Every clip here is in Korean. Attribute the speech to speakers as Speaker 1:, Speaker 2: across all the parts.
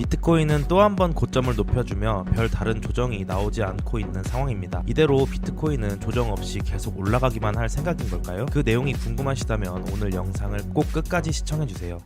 Speaker 1: 비트코인은 또 한 번 고점을 높여주며 별 다른 조정이 나오지 않고 있는 상황입니다. 이대로 비트코인은 조정 없이 계속 올라가기만 할 생각인 걸까요? 그 내용이 궁금하시다면 오늘 영상을 꼭 끝까지 시청해주세요.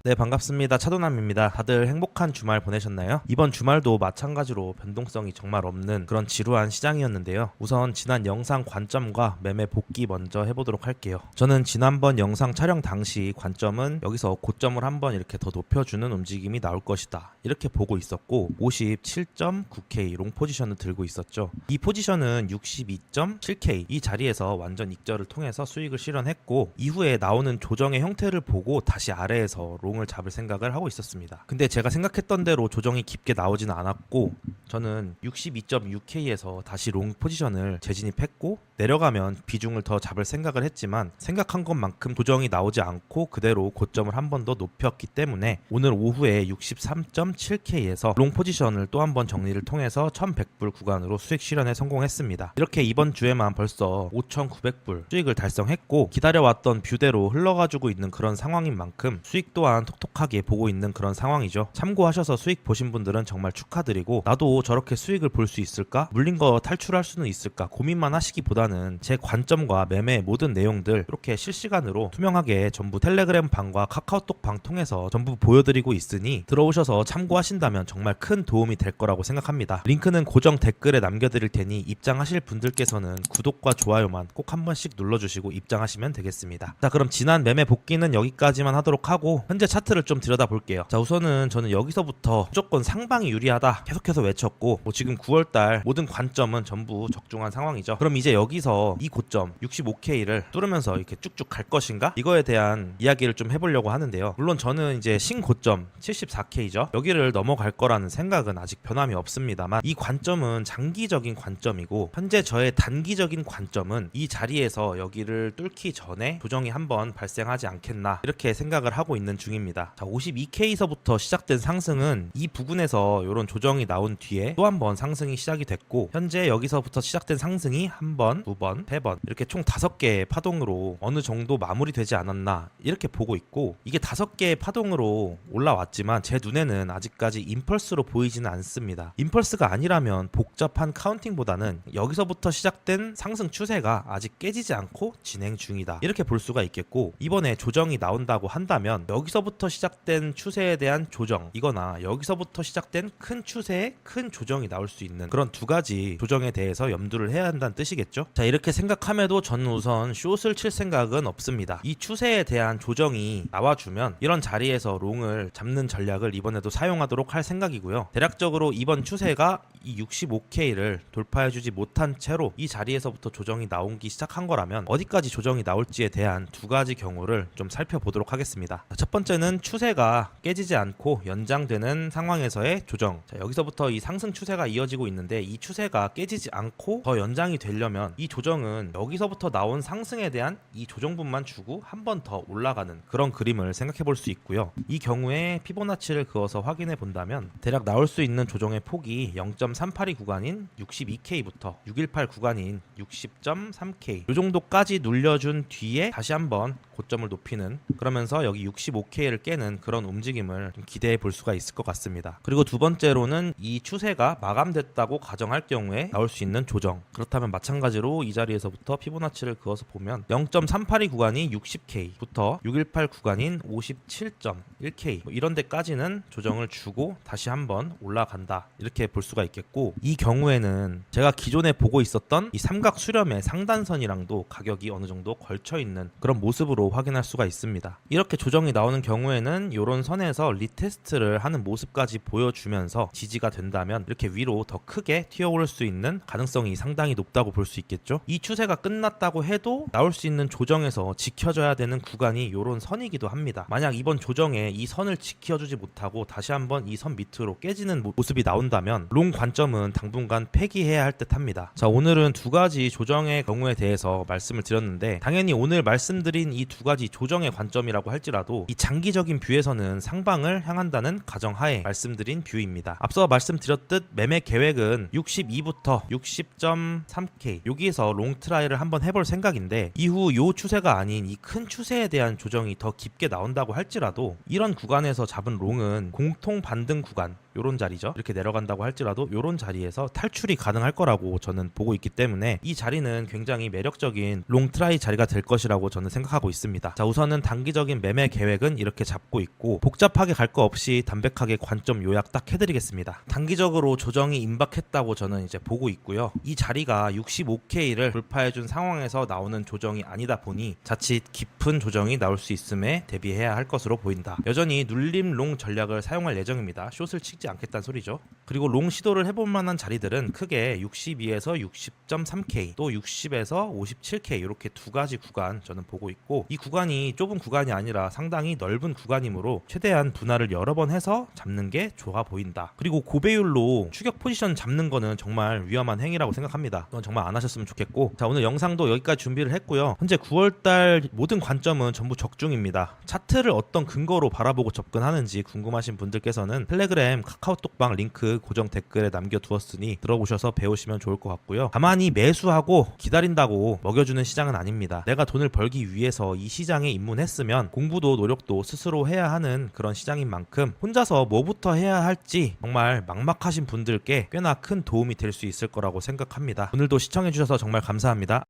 Speaker 1: 네, 반갑습니다. 차도남입니다. 다들 행복한 주말 보내셨나요? 이번 주말도 마찬가지로 변동성이 정말 없는 그런 지루한 시장이었는데요. 우선 지난 영상 관점과 매매 복귀 먼저 해보도록 할게요. 저는 지난번 영상 촬영 당시 관점은 여기서 고점을 한번 이렇게 더 높여주는 움직임이 나올 것이다, 이렇게 보고 있었고 57.9K 롱 포지션을 들고 있었죠. 이 포지션은 62.7K 이 자리에서 완전 익절을 통해서 수익을 실현했고, 이후에 나오는 조정의 형태를 보고 다시 아래에서 롱을 잡을 생각을 하고 있었습니다. 근데 제가 생각했던 대로 조정이 깊게 나오지는 않았고, 저는 62.6K에서 다시 롱 포지션을 재진입했고 내려가면 비중을 더 잡을 생각을 했지만, 생각한 것만큼 조정이 나오지 않고 그대로 고점을 한 번 더 높였기 때문에 오늘 오후에 63.7K에서 롱 포지션을 또 한 번 정리를 통해서 1100불 구간으로 수익 실현에 성공했습니다. 이렇게 이번 주에만 벌써 5900불 수익을 달성했고, 기다려왔던 뷰대로 흘러가지고 있는 그런 상황인 만큼 수익 또한 톡톡하게 보고 있는 그런 상황이죠. 참고하셔서 수익 보신 분들은 정말 축하드리고, 나도 저렇게 수익을 볼 수 있을까? 물린 거 탈출할 수는 있을까? 고민만 하시기보다는 제 관점과 매매의 모든 내용들 이렇게 실시간으로 투명하게 전부 텔레그램 방과 카카오톡 방 통해서 전부 보여드리고 있으니 들어오셔서 참고하신다면 정말 큰 도움이 될 거라고 생각합니다. 링크는 고정 댓글에 남겨드릴 테니 입장하실 분들께서는 구독과 좋아요만 꼭 한 번씩 눌러주시고 입장하시면 되겠습니다. 자, 그럼 지난 매매 복귀는 여기까지만 하도록 하고 현재 차트를 좀 들여다볼게요. 자, 우선은 저는 여기서부터 무조건 상방이 유리하다 계속해서 외쳤고, 지금 9월달 모든 관점은 전부 적중한 상황이죠. 그럼 이제 여기서 이 고점 65K를 뚫으면서 이렇게 쭉쭉 갈 것인가? 이거에 대한 이야기를 좀 해보려고 하는데요. 물론 저는 이제 신고점 74K죠. 여기를 넘어갈 거라는 생각은 아직 변함이 없습니다만, 이 관점은 장기적인 관점이고 현재 저의 단기적인 관점은 이 자리에서 여기를 뚫기 전에 조정이 한번 발생하지 않겠나, 이렇게 생각을 하고 있는 중입니다. 자, 52K서부터 시작된 상승은 이 부근에서 이런 조정이 나온 뒤에 또 한 번 상승이 시작이 됐고, 현재 여기서부터 시작된 상승이 한 번, 두 번, 세 번 이렇게 총 5개의 파동으로 어느 정도 마무리되지 않았나, 이렇게 보고 있고, 이게 5개의 파동으로 올라왔지만 제 눈에는 아직까지 임펄스로 보이지는 않습니다. 임펄스가 아니라면 복잡한 카운팅보다는 여기서부터 시작된 상승 추세가 아직 깨지지 않고 진행 중이다, 이렇게 볼 수가 있겠고, 이번에 조정이 나온다고 한다면 여기서부터 시작된 추세에 대한 조정 이거나 여기서부터 시작된 큰 추세의 큰 조정이 나올 수 있는 그런 두 가지 조정에 대해서 염두를 해야 한다는 뜻이겠죠. 자, 이렇게 생각함에도 저는 우선 숏을 칠 생각은 없습니다. 이 추세에 대한 조정이 나와주면 이런 자리에서 롱을 잡는 전략을 이번에도 사용하도록 할 생각이고요. 대략적으로 이번 추세가 이 65K를 돌파해주지 못한 채로 이 자리에서부터 조정이 나오기 시작한 거라면 어디까지 조정이 나올지에 대한 두 가지 경우를 좀 살펴보도록 하겠습니다. 첫 번째는 추세가 깨지지 않고 연장되는 상황에서의 조정. 자, 여기서부터 이 상승 추세가 이어지고 있는데 이 추세가 깨지지 않고 더 연장이 되려면 이 조정은 여기서부터 나온 상승에 대한 이 조정분만 주고 한 번 더 올라가는 그런 그림을 생각해 볼 수 있고요. 이 경우에 피보나치를 그어서 확인해 본다면 대략 나올 수 있는 조정의 폭이 0.382 구간인 62K부터 618 구간인 60.3K 이 정도까지 눌려준 뒤에 다시 한번 고점을 높이는, 그러면서 여기 65K를 깨는 그런 움직임을 좀 기대해 볼 수가 있을 것 같습니다. 그리고 두 번째로는 이 추세가 마감됐다고 가정할 경우에 나올 수 있는 조정, 그렇다면 마찬가지로 이 자리에서부터 피보나치를 그어서 보면 0.382 구간이 60K부터 618 구간인 57.1K 이런 데까지는 조정을 주고 다시 한번 올라간다, 이렇게 볼 수가 있겠고, 이 경우에는 제가 기존에 보고 있었던 이 삼각 수렴의 상단선이랑도 가격이 어느 정도 걸쳐 있는 그런 모습으로 확인할 수가 있습니다. 이렇게 조정이 나오는 경우에는 이런 선에서 리테스트를 하는 모습까지 보여주면서 지지가 된다면 이렇게 위로 더 크게 튀어오를 수 있는 가능성이 상당히 높다고 볼 수 있겠죠. 이 추세가 끝났다고 해도 나올 수 있는 조정에서 지켜줘야 되는 구간이 이런 선이기도 합니다. 만약 이번 조정에 이 선을 지켜주지 못하고 다시 한번 이 선 밑으로 깨지는 모습이 나온다면 롱 관점은 당분간 폐기해야 할 듯합니다. 자, 오늘은 두 가지 조정의 경우에 대해서 말씀을 드렸는데 당연히 오늘 말씀드린 이 두 가지 조정의 관점이라고 할지라도 이 장기적인 뷰에서는 상방을 향한다는 가정하에 말씀드린 뷰입니다. 앞서 말씀드렸듯 매매 계획은 62부터 60.3K 여기에서 롱트라이를 한번 해볼 생각인데 이후 요 추세가 아닌 이 큰 추세에 대한 조정이 더 깊게 나온다고 할지라도 이런 구간에서 잡은 롱은 공통 반등 구간 요런 자리죠. 이렇게 내려간다고 할지라도 요런 자리에서 탈출이 가능할 거라고 저는 보고 있기 때문에 이 자리는 굉장히 매력적인 롱트라이 자리가 될 것이라고 저는 생각하고 있습니다. 자, 우선은 단기적인 매매 계획은 이렇게 잡고 있고 복잡하게 갈 거 없이 담백하게 관점 요약 딱 해드리겠습니다. 단기적으로 조정이 임박했다고 저는 이제 보고 있고요. 이 자리가 65K를 돌파해준 상황에서 나오는 조정이 아니다 보니 자칫 깊은 조정이 나올 수 있음에 대비해야 할 것으로 보인다. 여전히 눌림 롱 전략을 사용할 예정입니다. 숏을 치지 않겠다는 소리죠. 그리고 롱 시도를 해볼 만한 자리들은 크게 62에서 60.3K 또 60에서 57K 이렇게 두 가지 구간 저는 보고 있고 이 구간이 좁은 구간이 아니라 상당히 넓은 구간이므로 최대한 분할을 여러 번 해서 잡는 게 좋아 보인다. 그리고 고배율로 추격 포지션 잡는 거는 정말 위험한 행위라고 생각합니다. 이건 정말 안 하셨으면 좋겠고 자, 오늘 영상도 여기까지 준비를 했고요. 현재 9월달 모든 관점은 전부 적중입니다. 차트를 어떤 근거로 바라보고 접근하는지 궁금하신 분들께서는 텔레그램 카카오톡방 링크 고정 댓글에 남겨두었으니 들어보셔서 배우시면 좋을 것 같고요. 가만히 매수하고 기다린다고 먹여주는 시장은 아닙니다. 내가 돈을 벌기 위해서 이 시장에 입문했으면 공부도 노력도 스스로 해야 하는 그런 시장인 만큼 혼자서 뭐부터 해야 할지 정말 막막하신 분들께 꽤나 큰 도움이 될 수 있을 거라고 생각합니다. 오늘도 시청해주셔서 정말 감사합니다.